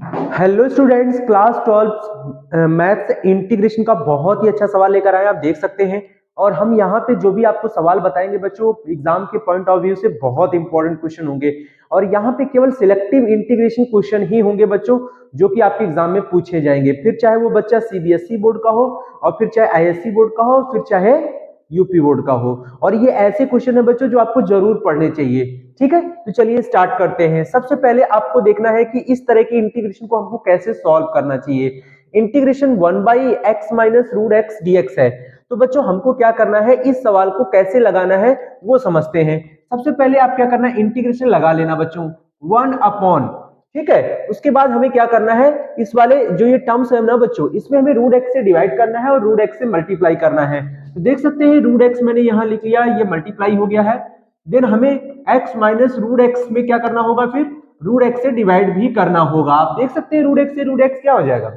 Hello students, class 12 maths integration का बहुत ही अच्छा सवाल लेकर आए, आप देख सकते हैं। और हम यहाँ पे जो भी आपको सवाल बताएंगे बच्चों, एग्जाम के पॉइंट ऑफ व्यू से बहुत इंपॉर्टेंट क्वेश्चन होंगे। और यहाँ पे केवल सिलेक्टिव इंटीग्रेशन क्वेश्चन ही होंगे बच्चों, जो कि आपके एग्जाम में पूछे जाएंगे। फिर चाहे वो बच्चा सीबीएसई बोर्ड का हो, और फिर चाहे आईएससी बोर्ड का हो, फिर चाहे यूपी बोर्ड का हो। और ये ऐसे क्वेश्चन है बच्चों जो आपको जरूर पढ़ने चाहिए। ठीक है, तो चलिए स्टार्ट करते हैं। सबसे पहले आपको देखना है कि इस तरह की इंटीग्रेशन को हमको कैसे सॉल्व करना चाहिए। Integration 1/x minus root x dx है। तो बच्चों हमको क्या करना है, इस सवाल को कैसे लगाना है वो समझते हैं। सबसे पहले आप क्या करना है, इंटीग्रेशन लगा लेना बच्चों, 1/। ठीक है, उसके बाद हमें क्या करना है, इस वाले जो ये टर्म्स है ना बच्चों, इसमें हमें रूट एक्स से डिवाइड करना है और रूट एक्स से मल्टीप्लाई करना है। तो देख सकते हैं रूट एक्स मैंने यहां लिख लिया, ये मल्टीप्लाई हो गया है। देन हमें x माइनस रूट एक्स में क्या करना होगा, फिर रूट एक्स से डिवाइड भी करना होगा। आप देख सकते हैं रूट एक्स से रूट एक्स क्या हो जाएगा,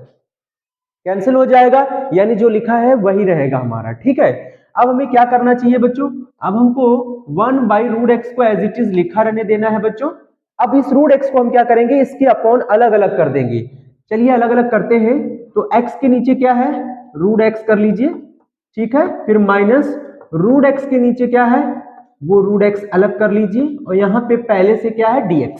कैंसिल हो जाएगा, यानी जो लिखा है वही रहेगा हमारा। ठीक है, अब हमें क्या करना चाहिए बच्चों, अब हमको 1/√x को एज इट इज लिखा रहने देना है बच्चों। अब इस रूट एक्स को हम क्या करेंगे, इसके अपॉन अलग अलग कर देंगे। चलिए अलग अलग करते हैं। तो x के नीचे क्या है, रूट एक्स कर लीजिए। ठीक है, फिर माइनस रूट एक्स के नीचे क्या है, वो रूट एक्स अलग कर लीजिए, और यहां पे पहले से क्या है, dx।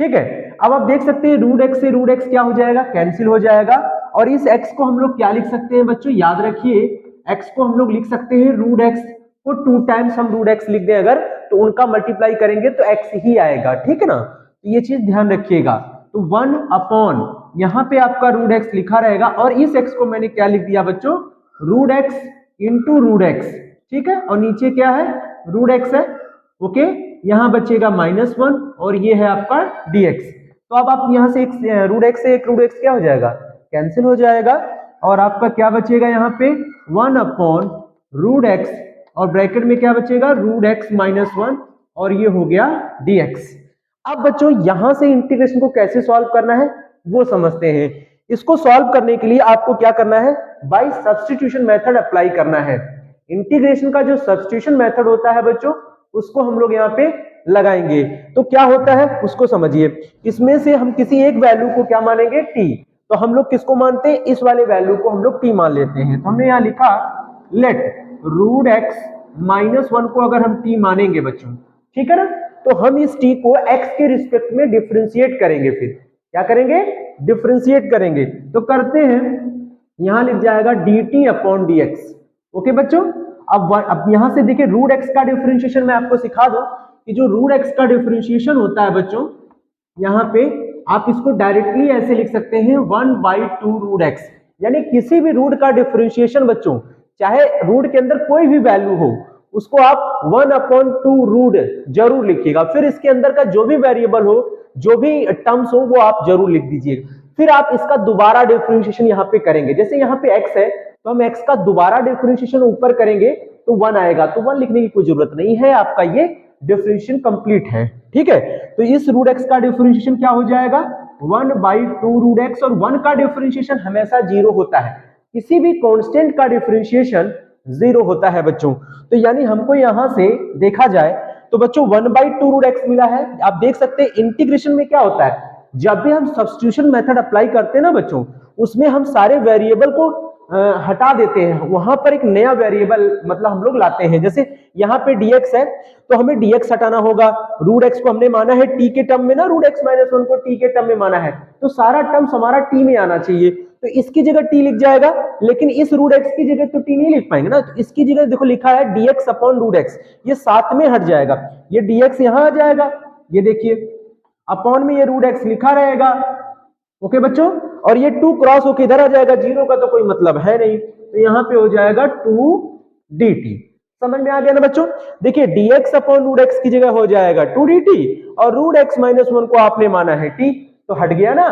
ठीक है, अब आप देख सकते हैं रूट एक्स से रूट एक्स क्या हो जाएगा, कैंसिल हो जाएगा। और इस x को हम लोग क्या लिख सकते हैं बच्चों, याद रखिए x को हम लोग लिख सकते हैं रूट एक्स को 2 टाइम्स हम रूट एक्स लिख दें अगर, तो उनका मल्टीप्लाई करेंगे तो x ही आएगा। ठीक है ना, तो ये चीज ध्यान रखिएगा। तो 1/, यहां पे आपका रूट एक्स लिखा रहेगा, और इस x को मैंने क्या लिख दिया बच्चों, root x into root x. ठीक है, और नीचे क्या है, रूट एक्स है। ओके, यहां बचेगा -1, और ये है आपका dx। तो अब आप यहां से एक रूट एक्स से एक रूट एक्स क्या हो जाएगा, कैंसिल हो जाएगा। और आपका क्या बचेगा यहाँ पे, 1/√x, और ब्रैकेट में क्या बचेगा, रूट एक्स माइनस 1, और ये हो गया dx। अब बच्चों यहां से इंटीग्रेशन को कैसे सॉल्व करना है वो समझते हैं। इसको सॉल्व करने के लिए आपको क्या करना है, बाय सब्स्टिट्यूशन मेथड अप्लाई करना है। इंटीग्रेशन का जो सब्स्टिट्यूशन मेथड होता है बच्चों, उसको हम लोग यहाँ पे लगाएंगे। तो क्या होता है उसको समझिए। इसमें से हम किसी एक वैल्यू को क्या मानेंगे, t। तो हम लोग किसको मानते हैं, इस वाले वैल्यू को हम लोग t मान लेते हैं। तो हमने यहाँ लिखा लेट रूट एक्स माइनस 1 को अगर हम t मानेंगे बच्चों, ठीक है ना, तो हम इस t को x के रिस्पेक्ट में डिफरेंशिएट करेंगे। फिर क्या करेंगे, डिफरेंशिएट करेंगे। तो करते हैं, यहां लिख जाएगा dt अपॉन dx। ओके बच्चों, अब यहां से देखिए रूट एक्स का डिफरेंशिएशन मैं आपको सिखा दूं कि जो रूट एक्स का डिफरेंशिएशन होता है बच्चों, यहां पे आप इसको डायरेक्टली ऐसे लिख सकते हैं 1/2√x। यानी किसी भी रूट का डिफरेंशिएशन बच्चों, चाहे रूट के अंदर कोई भी वैल्यू हो, उसको आप 1/2 जरूर लिखिएगा। फिर इसके अंदर का जो भी वेरिएबल हो, जो भी टर्म्स हो, वो आप जरूर लिख दीजिएगा। फिर आप इसका दोबारा डिफरेंशिएशन यहाँ पे करेंगे। जैसे यहाँ पे x है, तो हम x का दोबारा डिफरेंशिएशन ऊपर करेंगे तो 1 आएगा। तो 1 लिखने की कोई जरूरत नहीं है, आपका ये डिफरेंशिएशन कंप्लीट है। ठीक है, तो इस रूट एक्स का डिफरेंशिएशन क्या हो जाएगा, 1/2√x। और 1 का डिफरेंशिएशन हमेशा 0 होता है, किसी भी कांस्टेंट का डिफरेंशिएशन 0 होता है बच्चों। तो यानी हमको यहां से देखा जाए तो बच्चों 1/2√x मिला है। आप देख सकते हैं इंटीग्रेशन में क्या होता है, जब भी हम सब्स्टिट्यूशन मेथड अप्लाई करते हैं ना बच्चों, उसमें हम सारे वेरिएबल को हटा देते हैं, वहां पर एक नया वेरिएबल मतलब हम लोग लाते हैं। जैसे यहाँ पे dx है, तो हमें dx हटाना होगा। रूट एक्स को हमने माना है t के टर्म में ना, रूट एक्स माइनस 1 को t के टर्म में माना है, तो सारा टर्म्स हमारा t में आना चाहिए। तो इसकी जगह t लिख जाएगा, लेकिन इस रूट एक्स की जगह तो t नहीं लिख पाएंगे ना। तो इसकी जगह देखो लिखा है dx अपॉन रूट एक्स, ये साथ में हट जाएगा, ये dx यहां आ जाएगा, ये देखिए अपॉन में ये रूट एक्स लिखा रहेगा। ओके बच्चों, और ये 2 क्रॉस होकर इधर आ जाएगा, 0 का तो कोई मतलब है नहीं, तो यहां पे हो जाएगा 2dt। समझ में आ गया ना बच्चों। देखिए dx अपॉन रूट एक्स की जगह हो जाएगा 2dt, और रूट एक्स माइनस 1 को आपने माना है t, तो हट गया ना।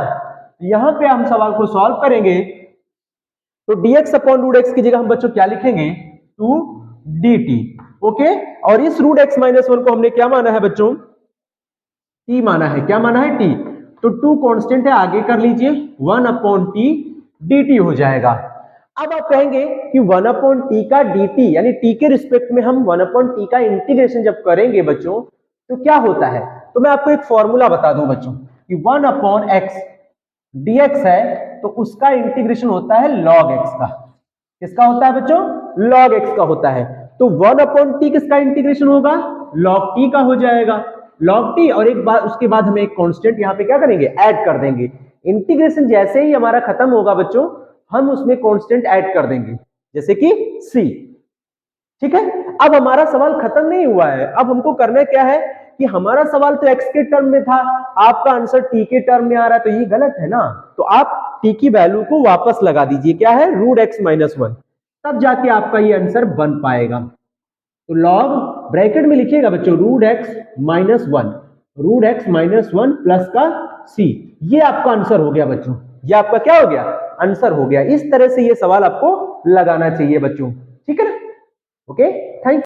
यहां पे हम सवाल को सॉल्व करेंगे, तो dx अपॉन रूट एक्स की जगह हम बच्चों क्या लिखेंगे, 2dt। ओके, और इस रूट एक्स माइनस 1 को हमने क्या माना है बच्चों, t माना है। क्या माना है, t। तो 2 कांस्टेंट है, आगे कर लीजिए, 1/t dt हो जाएगा। अब आप कहेंगे कि 1/t का dt, यानी t के रिस्पेक्ट में हम 1/t का इंटीग्रेशन जब करेंगे बच्चों, तो क्या होता है। तो मैं आपको एक फॉर्मूला बता दूं बच्चों कि 1/x dx है तो उसका इंटीग्रेशन होता है log x का। किसका होता है बच्चों? log x का होता है। तो 1/t किसका इंटीग्रेशन होगा? log t का हो जाएगा। log t और एक बार उसके बाद हमें एक कांस्टेंट यहां पे क्या करेंगे? ऐड कर देंगे। इंटीग्रेशन जैसे ही हमारा खत्म होगा बच्चों, हम उसमें कांस्टेंट ऐड कर देंगे, जैसे कि c। ठीक है, अब हमारा सवाल खत्म नहीं हुआ है। अब हमको करना क्या है कि हमारा सवाल तो x के टर्म में था, आपका आंसर t के टर्म में आ रहा है, तो ये गलत है ना। तो आप t की वैल्यू को वापस लगा दीजिए, क्या है? √x-1, तब जाके आपका ये आंसर बन पाएगा। तो log ब्रैकेट में लिखिएगा बच्चों √x-1, √x-1 प्लस का c, ये आपका आंसर हो गया बच्चों। ये आपका क्या हो गया? आंसर हो गया। इस तरह से ये सवाल आपको लगाना चाहिए बच्चों, ठीक है ना? ओके।